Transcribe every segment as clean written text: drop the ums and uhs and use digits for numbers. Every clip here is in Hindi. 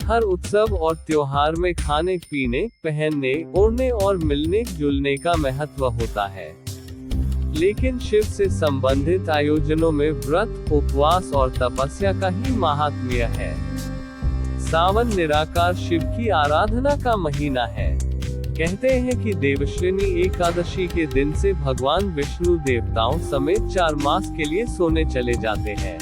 हर उत्सव और त्योहार में खाने पीने, पहनने, ओढ़ने और मिलने जुलने का महत्व होता है। लेकिन शिव से संबंधित आयोजनों में व्रत, उपवास और तपस्या का ही महात्म्य है। सावन निराकार शिव की आराधना का महीना है। कहते हैं कि देवश्रेणी एकादशी के दिन से भगवान विष्णु देवताओं समेत 4 मास के लिए सोने चले जाते हैं।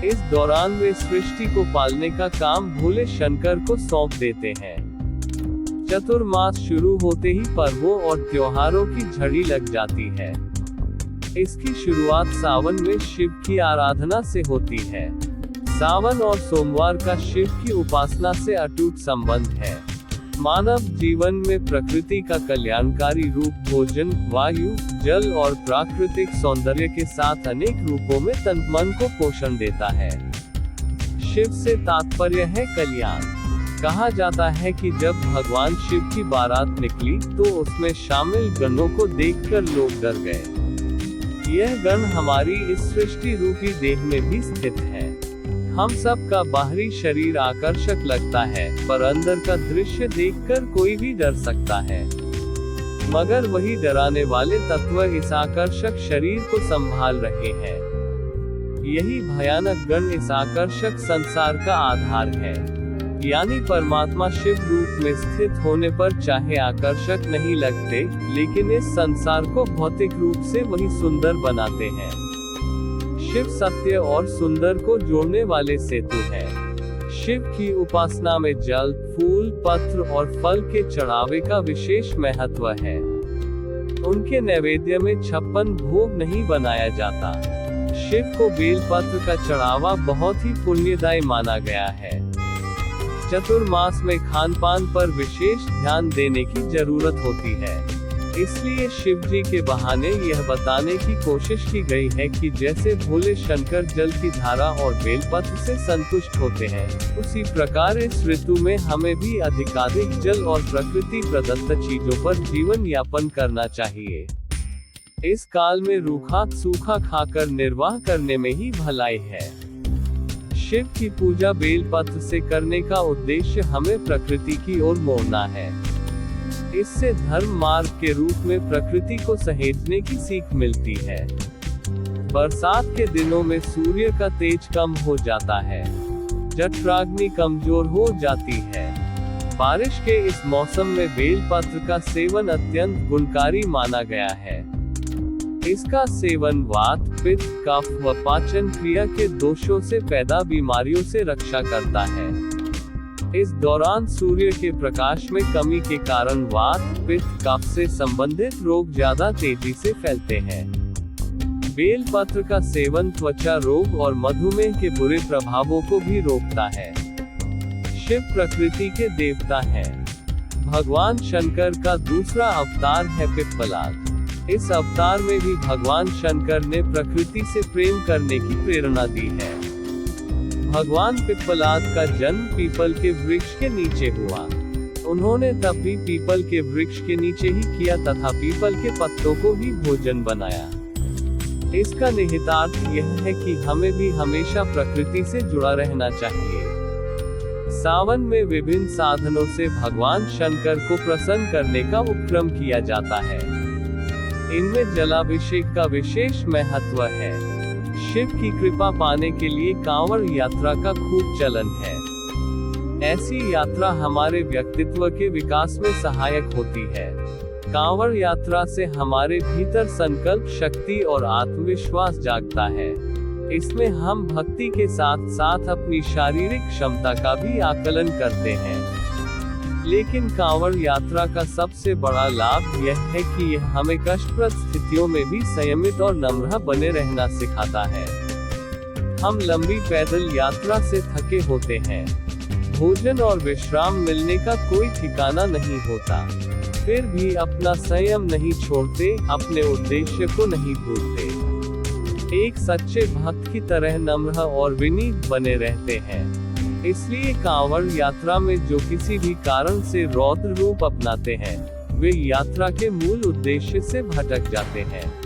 इस दौरान वे सृष्टि को पालने का काम भोले शंकर को सौंप देते हैं। चतुर्मास शुरू होते ही पर्वों और त्योहारों की झड़ी लग जाती है। इसकी शुरुआत सावन में शिव की आराधना से होती है। सावन और सोमवार का शिव की उपासना से अटूट संबंध है। मानव जीवन में प्रकृति का कल्याणकारी रूप भोजन, वायु, जल और प्राकृतिक सौंदर्य के साथ अनेक रूपों में तन मन को पोषण देता है। शिव से तात्पर्य है कल्याण। कहा जाता है कि जब भगवान शिव की बारात निकली तो उसमें शामिल गणों को देखकर लोग डर गए। यह गण हमारी इस सृष्टि रूपी देह में भी स्थित है। हम सब का बाहरी शरीर आकर्षक लगता है, पर अंदर का दृश्य देखकर कोई भी डर सकता है। मगर वही डराने वाले तत्व इस आकर्षक शरीर को संभाल रहे हैं। यही भयानक गण इस आकर्षक संसार का आधार है। यानी परमात्मा शिव रूप में स्थित होने पर चाहे आकर्षक नहीं लगते, लेकिन इस संसार को भौतिक रूप से वही सुंदर बनाते हैं। शिव सत्य और सुंदर को जोड़ने वाले सेतु है। शिव की उपासना में जल, फूल, पत्र और फल के चढ़ावे का विशेष महत्व है। उनके नैवेद्य में 56 भोग नहीं बनाया जाता। शिव को बेलपत्र का चढ़ावा बहुत ही पुण्यदायी माना गया है। चतुर्मास में खानपान पर विशेष ध्यान देने की जरूरत होती है। इसलिए शिव जी के बहाने यह बताने की कोशिश की गई है कि जैसे भोले शंकर जल की धारा और बेलपत्र से संतुष्ट होते हैं, उसी प्रकार इस ऋतु में हमें भी अधिकाधिक जल और प्रकृति प्रदत्त चीजों पर जीवन यापन करना चाहिए। इस काल में रूखा सूखा खाकर निर्वाह करने में ही भलाई है। शिव की पूजा बेलपत्र से करने का उद्देश्य हमें प्रकृति की ओर मोड़ना है। इससे धर्म मार्ग के रूप में प्रकृति को सहेजने की सीख मिलती है। बरसात के दिनों में सूर्य का तेज कम हो जाता है, जठराग्नि कमजोर हो जाती है। बारिश के इस मौसम में बेलपत्र का सेवन अत्यंत गुणकारी माना गया है। इसका सेवन वात, पित्त, कफ व पाचन क्रिया के दोषों से पैदा बीमारियों से रक्षा करता है। इस दौरान सूर्य के प्रकाश में कमी के कारण वात, पित्त, कफ से संबंधित रोग ज्यादा तेजी से फैलते हैं। बेलपत्र का सेवन त्वचा रोग और मधुमेह के बुरे प्रभावों को भी रोकता है। शिव प्रकृति के देवता हैं। भगवान शंकर का दूसरा अवतार है पिप्पलाद। इस अवतार में भी भगवान शंकर ने प्रकृति से प्रेम करने की प्रेरणा दी है। भगवान पिप्पलाद का जन्म पीपल के वृक्ष के नीचे हुआ। उन्होंने तब भी पीपल के वृक्ष के नीचे ही किया तथा पीपल के पत्तों को ही भोजन बनाया। इसका निहितार्थ यह है कि हमें भी हमेशा प्रकृति से जुड़ा रहना चाहिए। सावन में विभिन्न साधनों से भगवान शंकर को प्रसन्न करने का उपक्रम किया जाता है। इनमें जलाभिषेक का विशेष महत्व है। शिव की कृपा पाने के लिए कांवड़ यात्रा का खूब चलन है। ऐसी यात्रा हमारे व्यक्तित्व के विकास में सहायक होती है। कांवड़ यात्रा से हमारे भीतर संकल्प शक्ति और आत्मविश्वास जागता है। इसमें हम भक्ति के साथ साथ अपनी शारीरिक क्षमता का भी आकलन करते हैं। लेकिन कांवड़ यात्रा का सबसे बड़ा लाभ यह है कि यह हमें कष्टप्रद स्थितियों में भी संयमित और नम्र बने रहना सिखाता है। हम लंबी पैदल यात्रा से थके होते हैं। भोजन और विश्राम मिलने का कोई ठिकाना नहीं होता। फिर भी अपना संयम नहीं छोड़ते, अपने उद्देश्य को नहीं भूलते। एक सच्चे भक्त की तरह नम्र और विनीत बने रहते हैं। इसलिए कांवड़ यात्रा में जो किसी भी कारण से रौद्र रूप अपनाते हैं, वे यात्रा के मूल उद्देश्य से भटक जाते हैं।